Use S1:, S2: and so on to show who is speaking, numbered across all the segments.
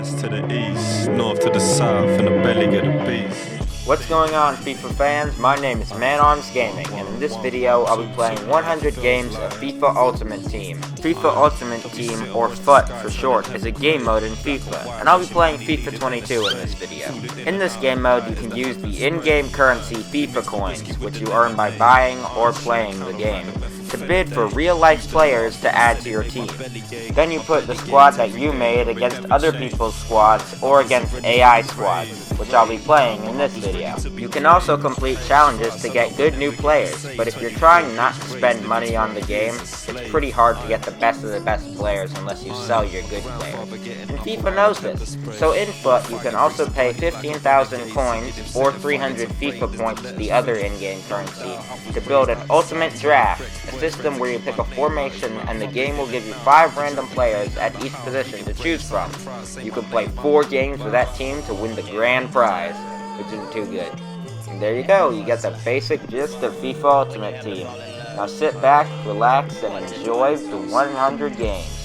S1: West to the east, north to the south, and the belly of the beast.
S2: What's going on, FIFA fans? My name is ManArms Gaming, and in this video I'll be playing 100 games of FIFA Ultimate Team. FIFA Ultimate Team, or FUT for short, is a game mode in FIFA, and I'll be playing FIFA 22 in this video. In this game mode you can use the in-game currency FIFA coins, which you earn by buying or playing the game, to bid for real-life players to add to your team. Then you put the squad that you made against other people's squads or against AI squads, which I'll be playing in this video. You can also complete challenges to get good new players, but if you're trying not to spend money on the game, it's pretty hard to get the best of the best players unless you sell your good players. And FIFA knows this, so in FUT you can also pay 15,000 coins or 300 FIFA points to the other in-game currency to build an ultimate draft, a system where you pick a formation and the game will give you 5 random players at each position to choose from. You can play 4 games with that team to win the grand prize, which isn't too good. And there you go, you get the basic gist of FIFA Ultimate Team. Now sit back, relax, and enjoy the 100 games.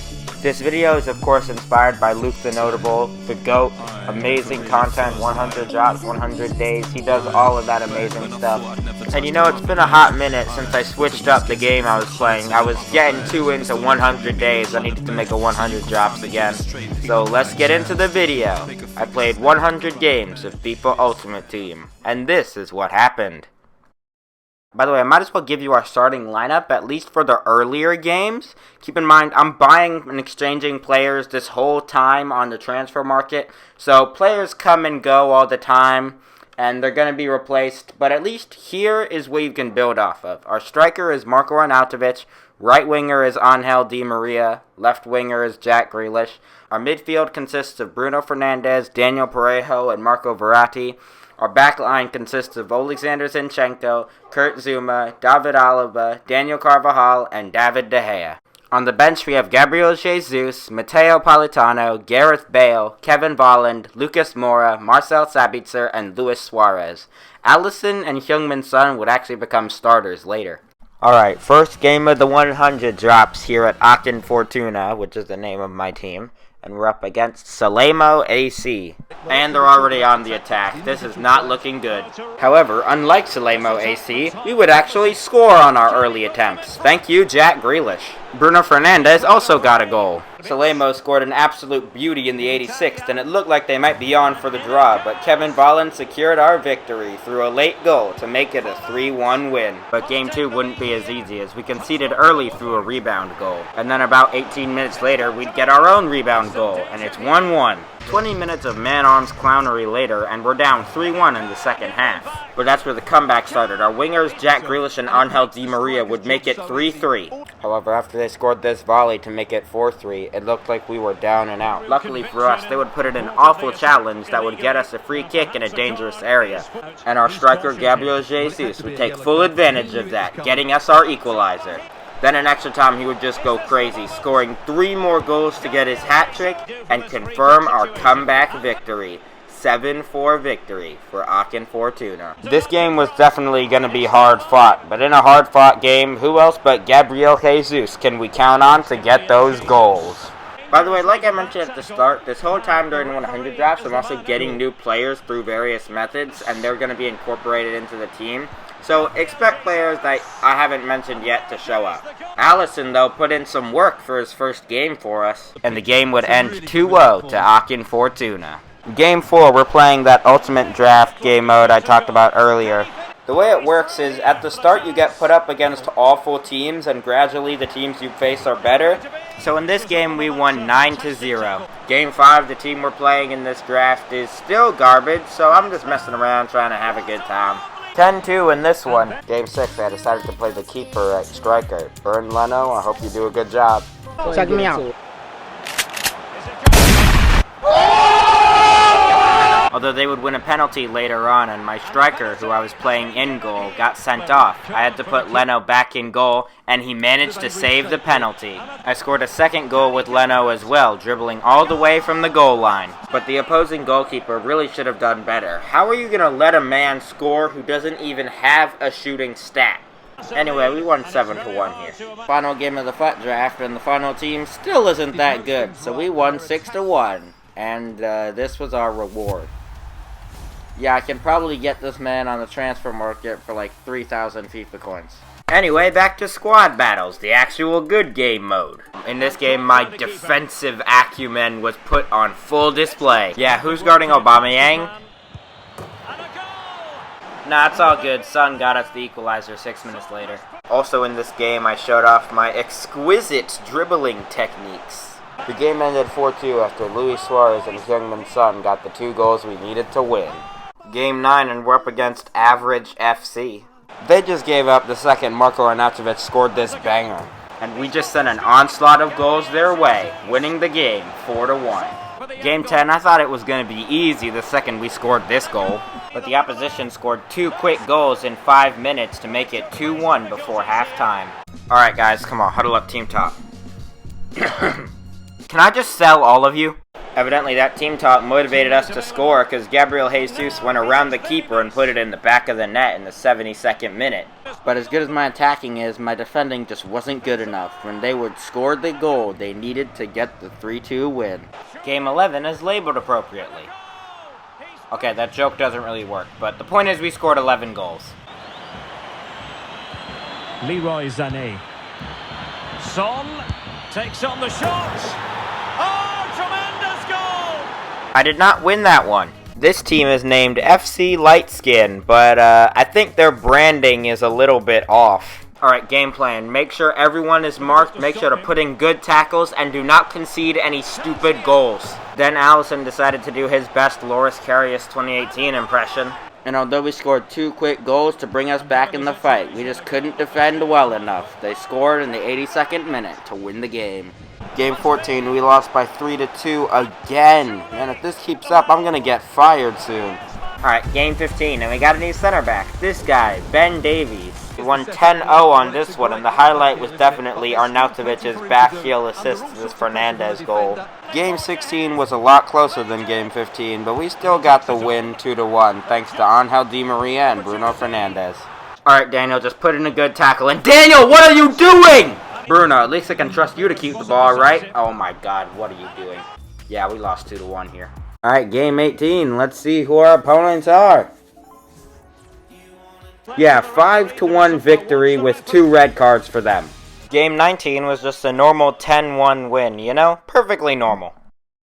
S2: This video is of course inspired by Luke the Notable, the GOAT, amazing content, 100 drops, 100 days, he does all of that amazing stuff. And you know, it's been a hot minute since I switched up the game I was playing. I was getting too into 100 days, I needed to make a 100 drops again. So let's get into the video. I played 100 games of FIFA Ultimate Team, and this is what happened. By the way, I might as well give you our starting lineup, at least for the earlier games. Keep in mind, I'm buying and exchanging players this whole time on the transfer market, so players come and go all the time, and they're going to be replaced, but at least here is what you can build off of. Our striker is Marco Arnautovic, right winger is Angel Di Maria, left winger is Jack Grealish. Our midfield consists of Bruno Fernandes, Daniel Parejo, and Marco Verratti. Our backline consists of Alexander Zinchenko, Kurt Zouma, David Alaba, Daniel Carvajal, and David De Gea. On the bench we have Gabriel Jesus, Matteo Politano, Gareth Bale, Kevin Volland, Lucas Moura, Marcel Sabitzer, and Luis Suarez. Alisson and Heung-min Son would actually become starters later. Alright, first game of the 100 drops here at Aachen Fortuna, which is the name of my team. And we're up against Salerno AC. And they're already on the attack. This is not looking good. However, unlike Salerno AC, we would actually score on our early attempts. Thank you, Jack Grealish. Bruno Fernandes also got a goal. Salerno scored an absolute beauty in the 86th, and it looked like they might be on for the draw, but Kevin Volland secured our victory through a late goal to make it a 3-1 win. But Game 2 wouldn't be as easy, as we conceded early through a rebound goal. And then about 18 minutes later, we'd get our own rebound goal, and it's 1-1. 20 minutes of man-arms clownery later, and we're down 3-1 in the second half. But that's where the comeback started. Our wingers, Jack Grealish and Angel Di Maria, would make it 3-3. However, after they scored this volley to make it 4-3, it looked like we were down and out. Luckily for us, they would put in an awful challenge that would get us a free kick in a dangerous area. And our striker, Gabriel Jesus, would take full advantage of that, getting us our equalizer. Then in extra time, he would just go crazy, scoring 3 more goals to get his hat trick and confirm our comeback victory. 7-4 victory for Aachen Fortuna. This game was definitely going to be hard fought, but in a hard fought game, who else but Gabriel Jesus can we count on to get those goals? By the way, like I mentioned at the start, this whole time during 100 drafts, I'm also getting new players through various methods, and they're going to be incorporated into the team. So expect players that I haven't mentioned yet to show up. Alisson, though, put in some work for his first game for us, and the game would end 2-0 to Aachen Fortuna. Game 4, we're playing that Ultimate Draft game mode I talked about earlier. The way it works is, at the start you get put up against awful teams, and gradually the teams you face are better. So in this game we won 9-0. Game 5, the team we're playing in this draft is still garbage, so I'm just messing around trying to have a good time. 10-2 in this one. Game 6, I decided to play the keeper at striker. Bernd Leno, I hope you do a good job.
S3: Check me out.
S2: Although they would win a penalty later on, and my striker, who I was playing in goal, got sent off. I had to put Leno back in goal, and he managed to save the penalty. I scored a second goal with Leno as well, dribbling all the way from the goal line. But the opposing goalkeeper really should have done better. How are you going to let a man score who doesn't even have a shooting stat? Anyway, we won 7-1 here. Final game of the FUT draft, and the final team still isn't that good, so we won 6-1. and this was our reward. Yeah, I can probably get this man on the transfer market for like 3,000 FIFA coins. Anyway, back to squad battles, the actual good game mode. In this game, my defensive acumen was put on full display. Yeah, who's guarding Aubameyang? Nah, it's all good. Son got us the equalizer 6 minutes later. Also in this game, I showed off my exquisite dribbling techniques. The game ended 4-2 after Luis Suarez and his young man Son got the 2 goals we needed to win. Game 9, and we're up against Average FC. They just gave up the second Marko Arnautovic scored this banger. And we just sent an onslaught of goals their way, winning the game 4-1. Game 10, I thought it was going to be easy the second we scored this goal. But the opposition scored 2 quick goals in 5 minutes to make it 2-1 before halftime. Alright guys, come on, huddle up team top. Can I just sell all of you? Evidently that team top motivated us to score because Gabriel Jesus went around the keeper and put it in the back of the net in the 72nd minute. But as good as my attacking is, my defending just wasn't good enough. When they would score the goal, they needed to get the 3-2 win. Game 11 is labeled appropriately. Okay, that joke doesn't really work, but the point is we scored 11 goals.
S3: Leroy Sané. Son takes on the shot. Oh, tremendous goal!
S2: I did not win that one. This team is named FC Lightskin, but I think their branding is a little bit off. Alright, game plan. Make sure everyone is marked, make sure to put in good tackles, and do not concede any stupid goals. Then Allison decided to do his best Loris Karius 2018 impression. And although we scored 2 quick goals to bring us back in the fight, we just couldn't defend well enough. They scored in the 82nd minute to win the game. Game 14, we lost by 3-2 again. And if this keeps up, I'm gonna get fired soon. Alright, game 15, and we got a new center back. This guy, Ben Davies. We won 10-0 on this one, and the highlight was definitely Arnautovic's back heel assist to this Fernandez goal. Game 16 was a lot closer than Game 15, but we still got the win 2-1, thanks to Angel Di Maria and Bruno Fernandes. Alright, Daniel, just put in a good tackle. And Daniel, what are you doing? Bruno, at least I can trust you to keep the ball, right? Oh my god, what are you doing? Yeah, we lost 2-1 here. Alright, game 18. Let's see who our opponents are. Yeah, 5-1 victory with 2 red cards for them. Game 19 was just a normal 10-1 win, you know? Perfectly normal.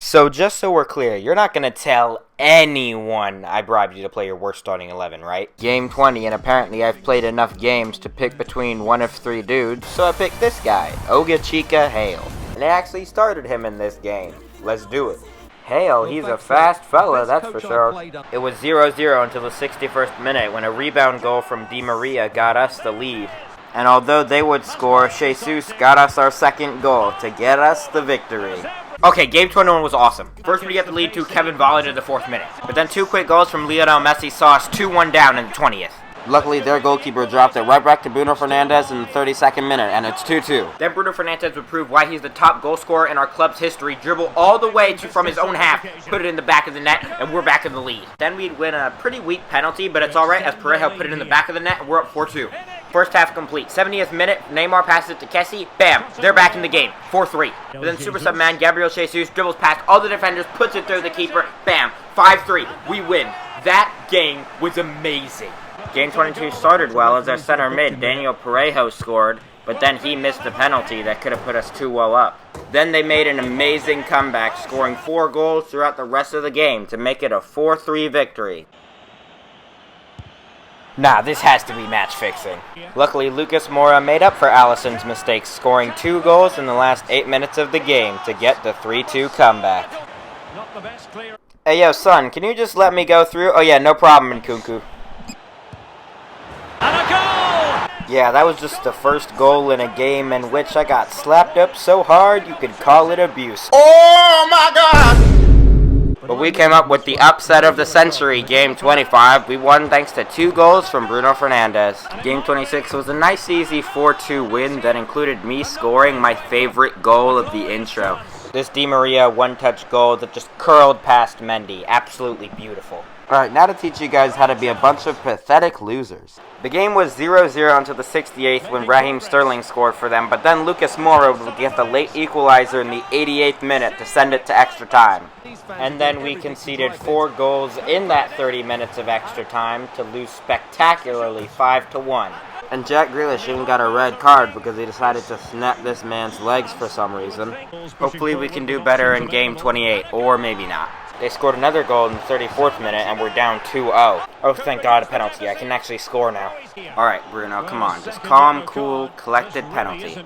S2: So just so we're clear, you're not going to tell anyone I bribed you to play your worst starting 11, right? Game 20, and apparently I've played enough games to pick between one of 3 dudes, so I picked this guy, Ogachika Hale. And I actually started him in this game. Let's do it. Hale, he's a fast fella, that's for sure. It was 0-0 until the 61st minute when a rebound goal from Di Maria got us the lead. And although they would score, Jesus got us our second goal to get us the victory. Okay, game 21 was awesome. First we get the lead to Kevin Volland in the 4th minute. But then 2 quick goals from Lionel Messi saw us 2-1 down in the 20th. Luckily, their goalkeeper dropped it right back to Bruno Fernandes in the 32nd minute, and it's 2-2. Then Bruno Fernandes would prove why he's the top goal scorer in our club's history, dribble all the way from his own half, put it in the back of the net, and we're back in the lead. Then we'd win a pretty weak penalty, but it's alright as Parejo put it in the back of the net, and we're up 4-2. First half complete. 70th minute, Neymar passes it to Kessie. Bam! They're back in the game. 4-3. But then super sub man Gabriel Jesus dribbles past all the defenders, puts it through the keeper. Bam! 5-3. We win. That game was amazing. Game 22 started well as our center mid, Daniel Parejo, scored, but then he missed a penalty that could have put us 2-0 up. Then they made an amazing comeback, scoring 4 goals throughout the rest of the game to make it a 4-3 victory. Nah, this has to be match fixing. Luckily, Lucas Moura made up for Alisson's mistakes, scoring 2 goals in the last 8 minutes of the game to get the 3-2 comeback. Hey yo, son, can you just let me go through? Oh yeah, no problem, Nkunku.
S3: And a goal!
S2: Yeah, that was just the first goal in a game in which I got slapped up so hard you could call it abuse. Oh my god! But we came up with the upset of the century, game 25. We won thanks to 2 goals from Bruno Fernandes. Game 26 was a nice easy 4-2 win that included me scoring my favorite goal of the intro. This Di Maria one-touch goal that just curled past Mendy. Absolutely beautiful. Alright, now to teach you guys how to be a bunch of pathetic losers. The game was 0-0 until the 68th when Raheem Sterling scored for them, but then Lucas Moura would get the late equalizer in the 88th minute to send it to extra time. And then we conceded 4 goals in that 30 minutes of extra time to lose spectacularly 5-1. And Jack Grealish even got a red card because he decided to snap this man's legs for some reason. Hopefully we can do better in game 28, or maybe not. They scored another goal in the 34th minute and we're down 2-0. Oh, thank God, a penalty. I can actually score now. Alright, Bruno, come on. Just calm, cool, collected penalty.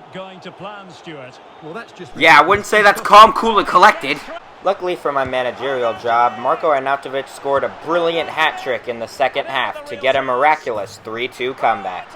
S2: Yeah, I wouldn't say that's calm, cool, and collected. Luckily for my managerial job, Marko Arnautovic scored a brilliant hat-trick in the second half to get a miraculous 3-2 comeback.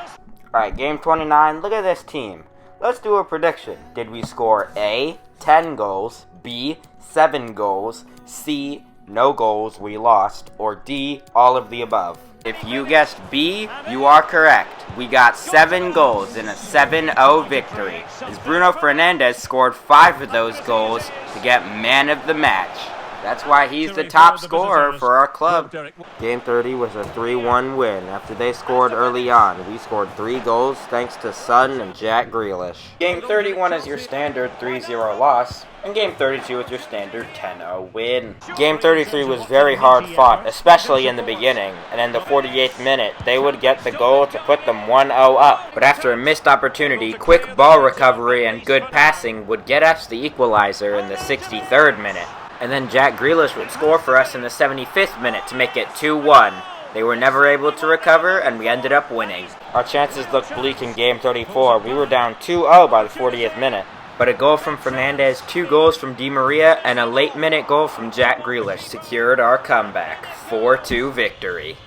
S2: Alright, game 29, look at this team. Let's do a prediction. Did we score A, 10 goals, B, 7 goals, C, no goals, we lost, or D, all of the above? If you guessed B, you are correct. We got 7 goals in a 7-0 victory, as Bruno Fernandes scored 5 of those goals to get man of the match. That's why he's the top scorer for our club. Game 30 was a 3-1 win after they scored early on. We scored 3 goals thanks to Son and Jack Grealish. Game 31 is your standard 3-0 loss, and Game 32 is your standard 10-0 win. Game 33 was very hard fought, especially in the beginning, and in the 48th minute, they would get the goal to put them 1-0 up. But after a missed opportunity, quick ball recovery and good passing would get us the equalizer in the 63rd minute. And then Jack Grealish would score for us in the 75th minute to make it 2-1. They were never able to recover, and we ended up winning. Our chances looked bleak in Game 34. We were down 2-0 by the 40th minute. But a goal from Fernandes, 2 goals from Di Maria, and a late-minute goal from Jack Grealish secured our comeback. 4-2 victory.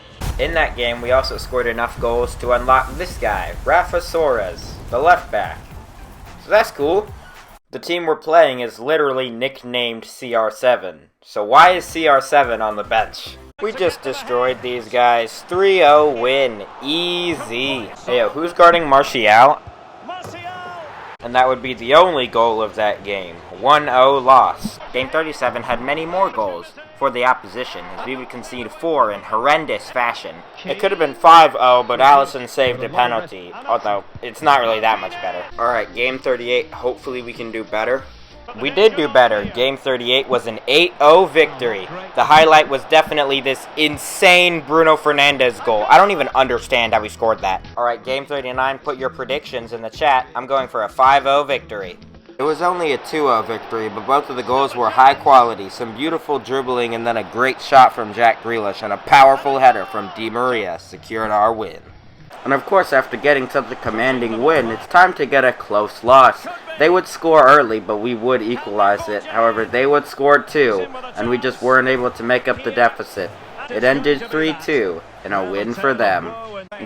S2: In that game, we also scored enough goals to unlock this guy, Rafa Soares, the left back. So that's cool. The team we're playing is literally nicknamed CR7, so why is CR7 on the bench? We just destroyed these guys. 3-0 win. Easy. Hey, yo, who's guarding Martial? And that would be the only goal of that game. 1-0 loss. Game 37 had many more goals for the opposition, as we would concede 4 in horrendous fashion. It could have been 5-0, but Alisson saved a penalty, although it's not really that much better. Alright, game 38, hopefully we can do better. We did do better. Game 38 was an 8-0 victory. The highlight was definitely this insane Bruno Fernandes goal. I don't even understand how he scored that. Alright, game 39, put your predictions in the chat. I'm going for a 5-0 victory. It was only a 2-0 victory, but both of the goals were high quality. Some beautiful dribbling and then a great shot from Jack Grealish and a powerful header from Di Maria secured our win. And of course, after getting such a commanding win, it's time to get a close loss. They would score early, but we would equalize it. However, they would score too, and we just weren't able to make up the deficit. It ended 3-2, and a win for them.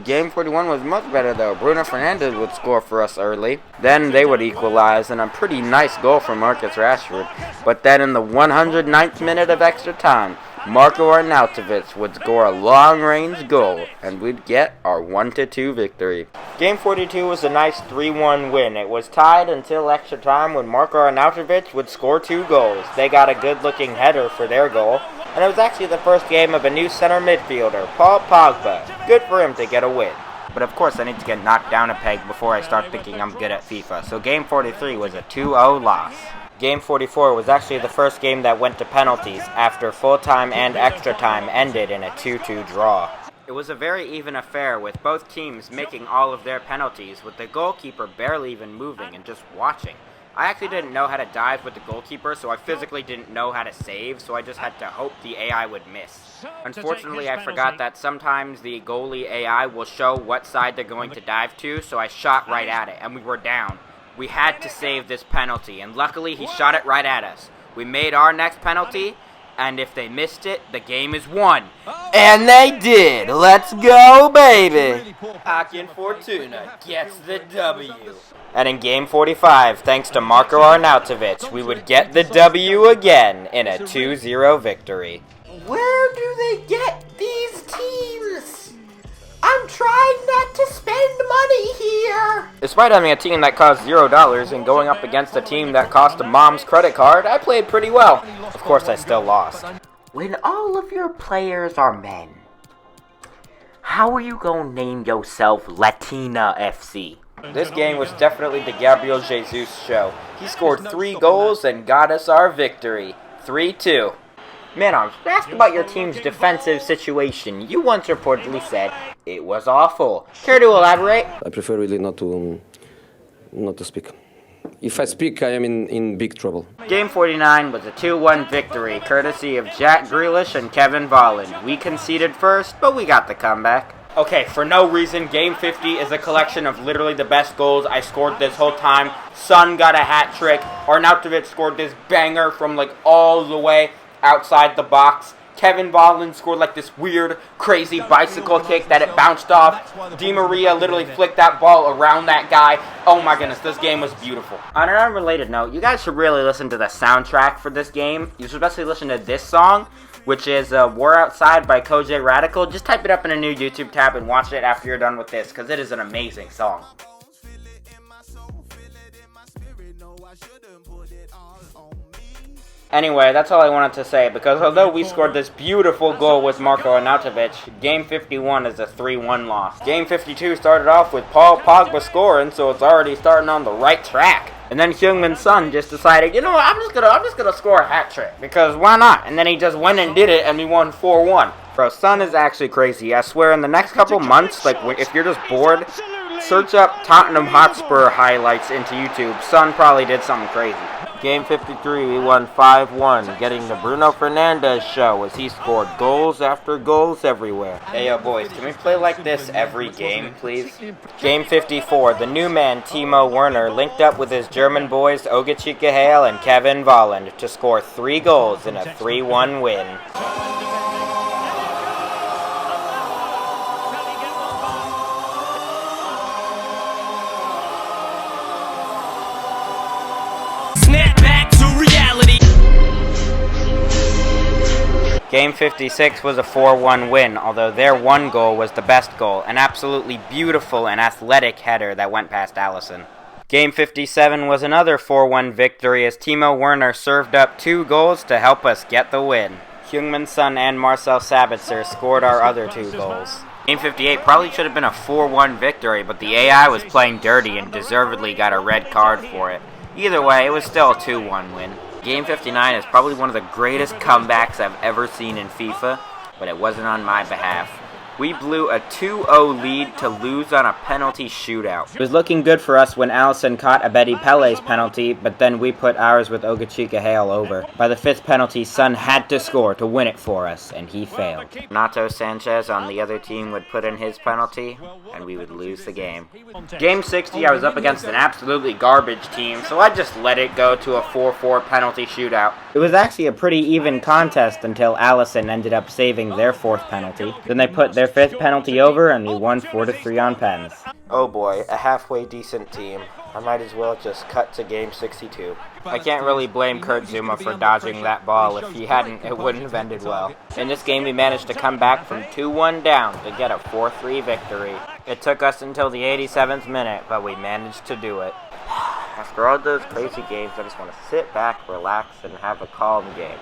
S2: Game 41 was much better though. Bruno Fernandes would score for us early. Then they would equalize, and a pretty nice goal from Marcus Rashford. But then in the 109th minute of extra time, Marko Arnautovic would score a long-range goal, and we'd get our 1-2 victory. Game 42 was a nice 3-1 win. It was tied until extra time when Marko Arnautovic would score 2 goals. They got a good-looking header for their goal, and it was actually the first game of a new center midfielder, Paul Pogba. Good for him to get a win. But of course I need to get knocked down a peg before I start thinking I'm good at FIFA, so game 43 was a 2-0 loss. Game 44 was actually the first game that went to penalties after full-time and extra time ended in a 2-2 draw. It was a very even affair with both teams making all of their penalties, with the goalkeeper barely even moving and just watching. I actually didn't know how to dive with the goalkeeper, so I physically didn't know how to save, so I just had to hope the AI would miss. Unfortunately, I forgot that sometimes the goalie AI will show what side they're going to dive to, so I shot right at it, and we were down. We had to save this penalty, and luckily he shot it right at us. We made our next penalty, and if they missed it, the game is won. And they did! Let's go, baby! Akin Fortuna gets the W. And in game 45, thanks to Marko Arnautovic, we would get the W again in a 2-0 victory. Where do they get these teams? I'm trying not to spend money here! Despite having a team that cost $0 and going up against a team that cost a mom's credit card, I played pretty well. Of course, I still lost. When all of your players are men, how are you gonna name yourself Latina FC? This game was definitely the Gabriel Jesus show. He scored 3 goals and got us our victory. 3-2. ManArms, ask about your team's defensive situation. You once reportedly said it was awful. Care to elaborate?
S4: I prefer really not to speak. If I speak, I am in big trouble.
S2: Game 49 was a 2-1 victory, courtesy of Jack Grealish and Kevin Volland. We conceded first, but we got the comeback. Okay, for no reason, Game 50 is a collection of literally the best goals I scored this whole time. Son got a hat trick. Arnautovic scored this banger from like all the way outside the box. Kevin Volland scored like this weird, crazy bicycle kick that it bounced off. Di Maria literally flicked that ball around that guy. Oh my goodness, this game was beautiful. On an unrelated note, you guys should really listen to the soundtrack for this game. You should especially listen to this song, which is War Outside by Koj Radical. Just type it up in a new YouTube tab and watch it after you're done with this, because it is an amazing song. Anyway, that's all I wanted to say, because although we scored this beautiful goal with Marko Arnautovic, Game 51 is a 3-1 loss. Game 52 started off with Paul Pogba scoring, so it's already starting on the right track. And then Heung-min Son just decided, you know what, I'm just gonna score a hat trick, because why not? And then he just went and did it, and we won 4-1. Bro, Son is actually crazy. I swear, in the next couple months, like, if you're just bored, search up Tottenham Hotspur highlights into YouTube. Son probably did something crazy. Game 53, we won 5-1, getting the Bruno Fernandes show as he scored goals after goals everywhere. Hey yo boys, can we play like this every game, please? Game 54, the new man Timo Werner linked up with his German boys Ogachika Hale and Kevin Volland to score 3 goals in a 3-1 win. Game 56 was a 4-1 win, although their one goal was the best goal, an absolutely beautiful and athletic header that went past Alisson. Game 57 was another 4-1 victory as Timo Werner served up 2 goals to help us get the win. Heung-min Son and Marcel Sabitzer scored our other 2 goals. Game 58 probably should have been a 4-1 victory, but the AI was playing dirty and deservedly got a red card for it. Either way, it was still a 2-1 win. Game 59 is probably one of the greatest comebacks I've ever seen in FIFA, but it wasn't on my behalf. We blew a 2-0 lead to lose on a penalty shootout. It was looking good for us when Alisson caught Abedi Pele's penalty, but then we put ours with Ogachika Hale over. By the 5th penalty, Son had to score to win it for us, and he failed. Renato Sanchez on the other team would put in his penalty, and we would lose the game. Game 60, I was up against an absolutely garbage team, so I just let it go to a 4-4 penalty shootout. It was actually a pretty even contest until Alisson ended up saving their 4th penalty. Then they put their 5th penalty over, and we won 4-3 on pens. Oh boy, a halfway decent team. I might as well just cut to game 62. I can't really blame Kurt Zuma for dodging that ball. If he hadn't, it wouldn't have ended well. In this game, we managed to come back from 2-1 down to get a 4-3 victory. It took us until the 87th minute, but we managed to do it. After all those crazy games, I just want to sit back, relax, and have a calm game.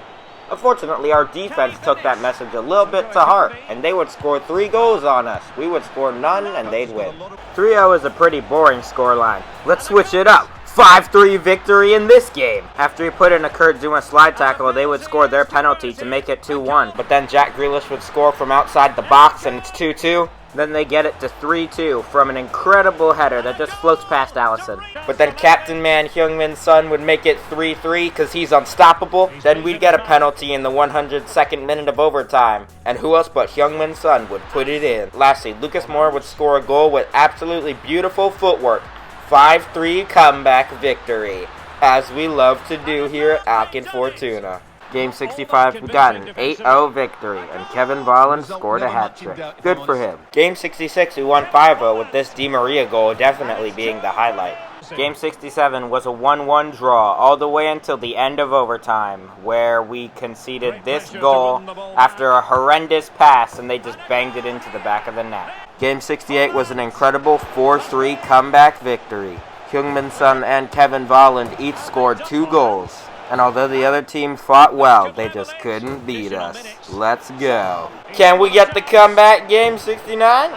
S2: Unfortunately, our defense took that message a little bit to heart, and they would score 3 goals on us. We would score none, and they'd win. 3-0 is a pretty boring scoreline. Let's switch it up. 5-3 victory in this game. After he put in a Kurt Zuma slide tackle, they would score their penalty to make it 2-1. But then Jack Grealish would score from outside the box, and it's 2-2. Then they get it to 3-2 from an incredible header that just floats past Alisson. But then Captain Man Heung-min Son would make it 3-3 because he's unstoppable. Then we'd get a penalty in the 102nd minute of overtime. And who else but Heung-min Son would put it in. Lastly, Lucas Moura would score a goal with absolutely beautiful footwork. 5-3 comeback victory, as we love to do here at Aachen Fortuna. Game 65, we got an 8-0 victory, and Kevin Volland scored a hat-trick. Good for him. Game 66, we won 5-0, with this Di Maria goal definitely being the highlight. Game 67 was a 1-1 draw, all the way until the end of overtime, where we conceded this goal after a horrendous pass, and they just banged it into the back of the net. Game 68 was an incredible 4-3 comeback victory. Heung-min Son and Kevin Volland each scored 2 goals. And although the other team fought well, they just couldn't beat us. Let's go. Can we get the comeback, Game 69?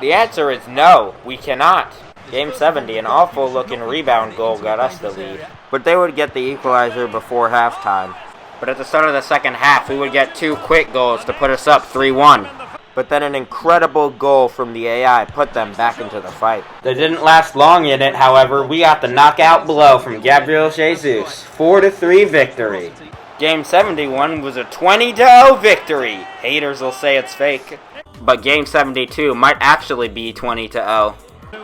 S2: The answer is no, we cannot. Game 70, an awful looking rebound goal got us the lead. But they would get the equalizer before halftime. But at the start of the second half, we would get 2 quick goals to put us up 3-1. But then an incredible goal from the AI put them back into the fight. They didn't last long in it, however. We got the knockout blow from Gabriel Jesus. 4-3 victory. Game 71 was a 20-0 victory. Haters will say it's fake. But Game 72 might actually be 20-0.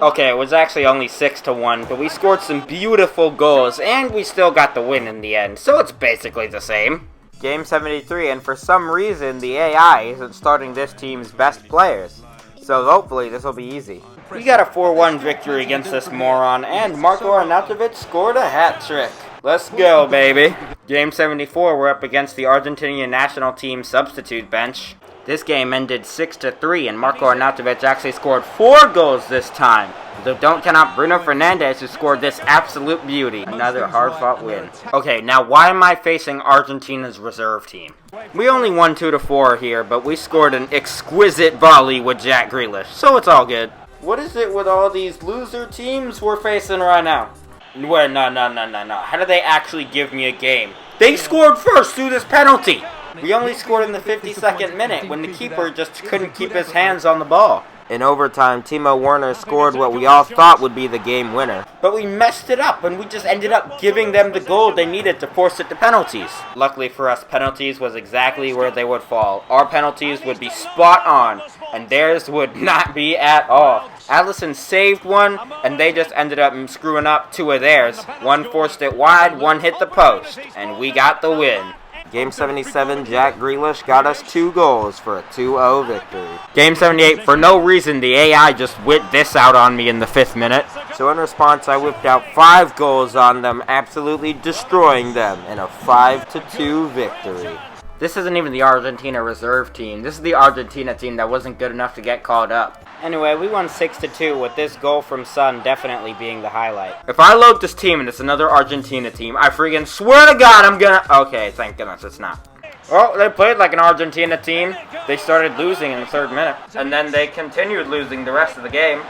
S2: Okay, it was actually only 6-1, but we scored some beautiful goals, and we still got the win in the end, so it's basically the same. Game 73, and for some reason, the AI isn't starting this team's best players. So hopefully this will be easy. We got a 4-1 victory against this moron, and Marko Arnautovic scored a hat-trick. Let's go, baby. Game 74, we're up against the Argentinian national team substitute bench. This game ended 6-3, and Marko Arnautovic actually scored 4 goals this time. Though don't count out Bruno Fernandes, who scored this absolute beauty. Another hard-fought win. Okay, now why am I facing Argentina's reserve team? We only won 2-4 here, but we scored an exquisite volley with Jack Grealish, so it's all good. What is it with all these loser teams we're facing right now? Wait, no. How did they actually give me a game? They scored first through this penalty! We only scored in the 52nd minute when the keeper just couldn't keep his hands on the ball. In overtime, Timo Werner scored what we all thought would be the game winner. But we messed it up, and we just ended up giving them the goal they needed to force it to penalties. Luckily for us, penalties was exactly where they would fall. Our penalties would be spot on, and theirs would not be at all. Alisson saved one, and they just ended up screwing up 2 of theirs. One forced it wide, one hit the post, and we got the win. Game 77, Jack Grealish got us 2 goals for a 2-0 victory. Game 78, for no reason, the AI just whipped this out on me in the 5th minute. So in response, I whipped out 5 goals on them, absolutely destroying them in a 5-2 victory. This isn't even the Argentina reserve team. This is the Argentina team that wasn't good enough to get called up. Anyway, we won 6-2 with this goal from Son definitely being the highlight. If I load this team and it's another Argentina team, I freaking swear to God I'm gonna... Okay, thank goodness it's not. Oh, they played like an Argentina team. They started losing in the 3rd minute. And then they continued losing the rest of the game.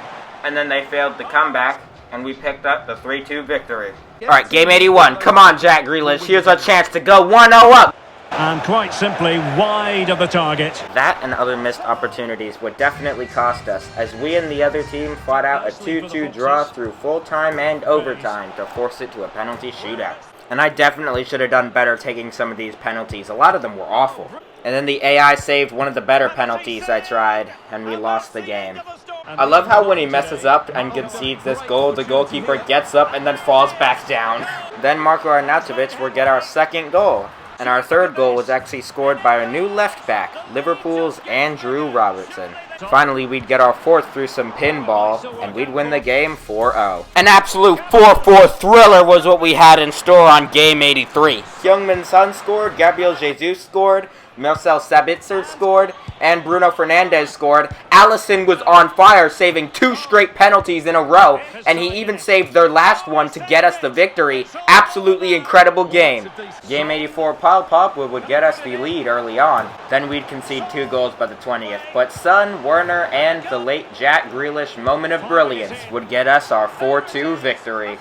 S2: And then they failed to come back. And we picked up the 3-2 victory. Alright, game 81. Come on, Jack Grealish. Here's our chance to go 1-0 up.
S3: And quite simply, wide of the target.
S2: That and other missed opportunities would definitely cost us, as we and the other team fought out a 2-2 draw through full time and overtime to force it to a penalty shootout. And I definitely should have done better taking some of these penalties. A lot of them were awful. And then the AI saved one of the better penalties I tried, and we lost the game. I love how when he messes up and concedes this goal, the goalkeeper gets up and then falls back down. Then Marko Arnautovic will get our 2nd goal. And our 3rd goal was actually scored by a new left back, Liverpool's Andrew Robertson. Finally, we'd get our 4th through some pinball, and we'd win the game 4-0. An absolute 4-4 thriller was what we had in store on Game 83. Heung-min Son scored, Gabriel Jesus scored, Marcel Sabitzer scored, and Bruno Fernandes scored. Alisson was on fire, saving 2 straight penalties in a row, and he even saved their last one to get us the victory. Absolutely incredible game. Game 84, Paul Pogba would get us the lead early on. Then we'd concede 2 goals by the 20th, but Son, Werner, and the late Jack Grealish moment of brilliance would get us our 4-2 victory.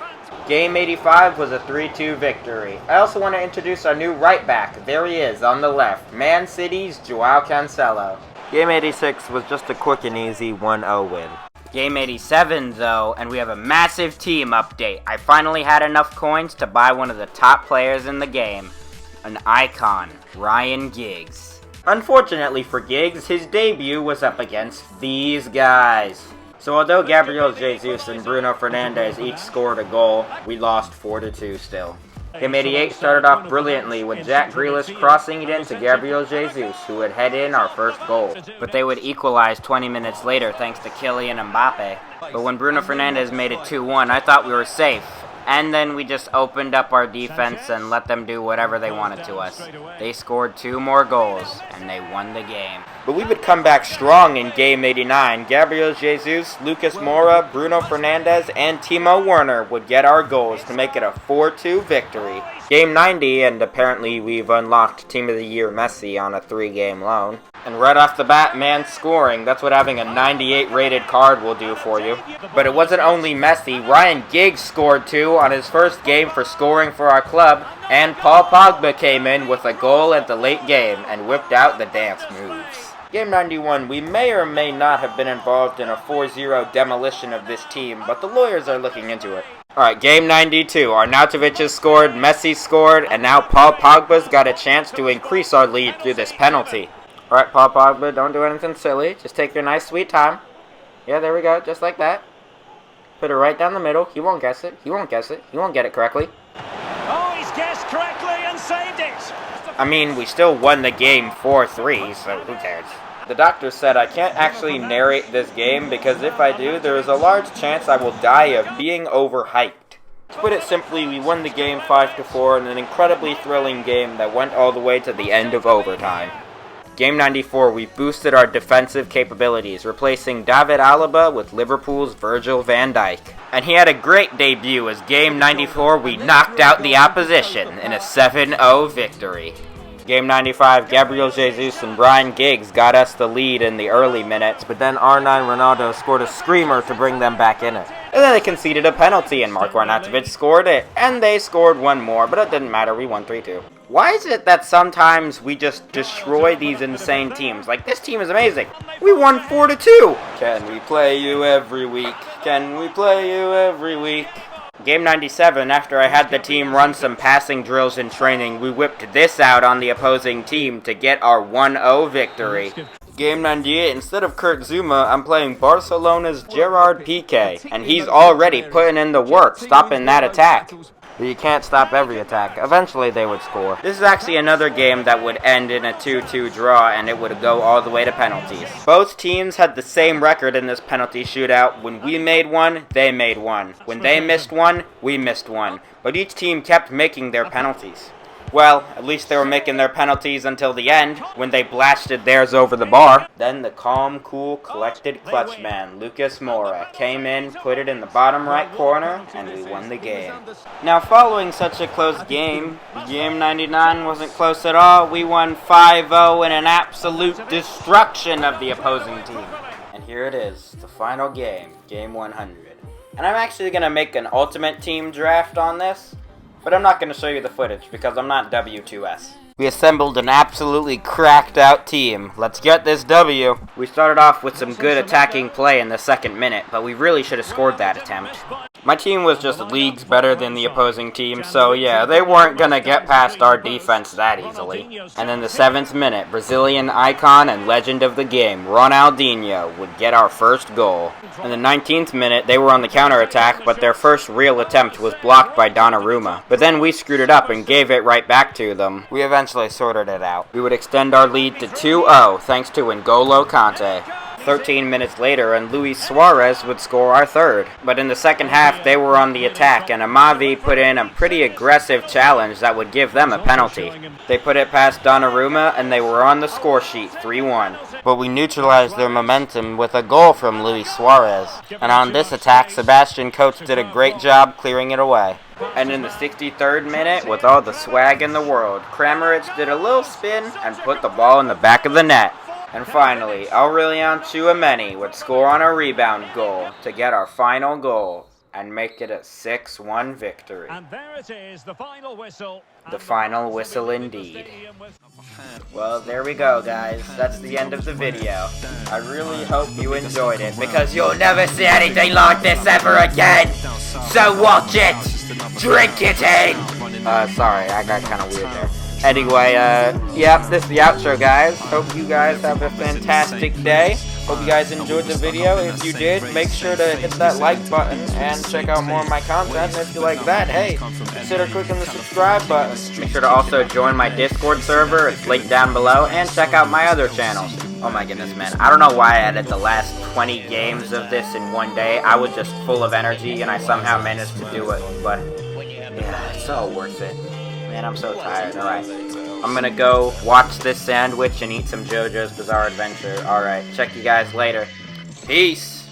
S2: Game 85 was a 3-2 victory. I also want to introduce our new right back. There he is on the left, Man City's Joao Cancelo. Game 86 was just a quick and easy 1-0 win. Game 87 though, and we have a massive team update. I finally had enough coins to buy one of the top players in the game, an icon, Ryan Giggs. Unfortunately for Giggs, his debut was up against these guys. So although Gabriel Jesus and Bruno Fernandes each scored a goal, we lost 4-2 still. Game 88 started off brilliantly with Jack Grealish crossing it into Gabriel Jesus, who would head in our 1st goal. But they would equalize 20 minutes later thanks to Kylian Mbappe. But when Bruno Fernandes made it 2-1, I thought we were safe. And then we just opened up our defense and let them do whatever they wanted to us. They scored 2 more goals, and they won the game. But we would come back strong in Game 89. Gabriel Jesus, Lucas Moura, Bruno Fernandes, and Timo Werner would get our goals to make it a 4-2 victory. Game 90, and apparently we've unlocked Team of the Year Messi on a 3-game loan. And right off the bat, man scoring. That's what having a 98 rated card will do for you. But it wasn't only Messi. Ryan Giggs scored 2 on his first game for scoring for our club. And Paul Pogba came in with a goal at the late game and whipped out the dance moves. Game 91, we may or may not have been involved in a 4-0 demolition of this team, but the lawyers are looking into it. Alright, game 92, Arnautovic has scored, Messi scored, and now Paul Pogba's got a chance to increase our lead through this penalty. Alright, Paul Pogba, don't do anything silly, just take your nice sweet time. Yeah, there we go, just like that. Put it right down the middle, he won't guess it, he won't guess it, he won't get it correctly.
S3: Oh, he's guessed correctly and saved it!
S2: I mean, we still won the game 4-3, so who cares? The doctor said I can't actually narrate this game because if I do, there is a large chance I will die of being overhyped. To put it simply, we won the game 5-4 in an incredibly thrilling game that went all the way to the end of overtime. Game 94, we boosted our defensive capabilities, replacing David Alaba with Liverpool's Virgil van Dijk. And he had a great debut as Game 94, we knocked out the opposition in a 7-0 victory. Game 95, Gabriel Jesus and Brian Giggs got us the lead in the early minutes, but then R9 Ronaldo scored a screamer to bring them back in it. And then they conceded a penalty and Marko Arnautovic scored it, and they scored one more, but it didn't matter, we won 3-2. Why is it that sometimes we just destroy these insane teams? Like, this team is amazing. We won 4-2! Can we play you every week? Can we play you every week? Game 97, after I had the team run some passing drills in training, we whipped this out on the opposing team to get our 1-0 victory. Game 98, instead of Kurt Zouma, I'm playing Barcelona's Gerard Piqué, and he's already putting in the work, stopping that attack. But you can't stop every attack. Eventually they would score. This is actually another game that would end in a 2-2 draw, and it would go all the way to penalties. Both teams had the same record in this penalty shootout. When we made one, they made one. When they missed one, we missed one. But each team kept making their penalties. Well, at least they were making their penalties until the end, when they blasted theirs over the bar. Then the calm, cool, collected clutch man, Lucas Moura, came in, put it in the bottom right corner, and we won the game. Now, following such a close game, Game 99 wasn't close at all. We won 5-0 in an absolute destruction of the opposing team. And here it is, the final game, Game 100. And I'm actually going to make an Ultimate Team draft on this. But I'm not going to show you the footage because I'm not W2S. We assembled an absolutely cracked out team. Let's get this W. We started off with some good attacking play in the second minute, but we really should have scored that attempt. My team was just leagues better than the opposing team, so yeah, they weren't gonna get past our defense that easily. And in the 7th minute, Brazilian icon and legend of the game, Ronaldinho, would get our first goal. In the 19th minute, they were on the counterattack, but their first real attempt was blocked by Donnarumma. But then we screwed it up and gave it right back to them. We eventually sorted it out. We would extend our lead to 2-0 thanks to N'Golo Kante. 13 minutes later, and Luis Suarez would score our third. But in the second half, they were on the attack, and Amavi put in a pretty aggressive challenge that would give them a penalty. They put it past Donnarumma, and they were on the score sheet, 3-1. But we neutralized their momentum with a goal from Luis Suarez. And on this attack, Sebastian Coates did a great job clearing it away. And in the 63rd minute, with all the swag in the world, Kramaric did a little spin and put the ball in the back of the net. And finally, Aurelian Tchouameni would score on a rebound goal to get our final goal and make it a 6-1 victory.
S3: And there it is, the final whistle.
S2: The final whistle indeed. Well, there we go, guys. That's the end of the video. I really hope you enjoyed it, because you'll never see anything like this ever again. So watch it! Drink it in! Sorry, I got kind of weird there. Anyway, yeah, this is the outro, guys. Hope you guys have a fantastic day. Hope you guys enjoyed the video. If you did, make sure to hit that like button and check out more of my content. And if you like that, hey, consider clicking the subscribe button. Make sure to also join my Discord server. It's linked down below. And check out my other channels. Oh my goodness, man. I don't know why I added the last 20 games of this in one day. I was just full of energy and I somehow managed to do it. But, yeah, it's all worth it. Man, I'm so tired. Alright. I'm gonna go watch this sandwich and eat some JoJo's Bizarre Adventure. Alright, check you guys later. Peace!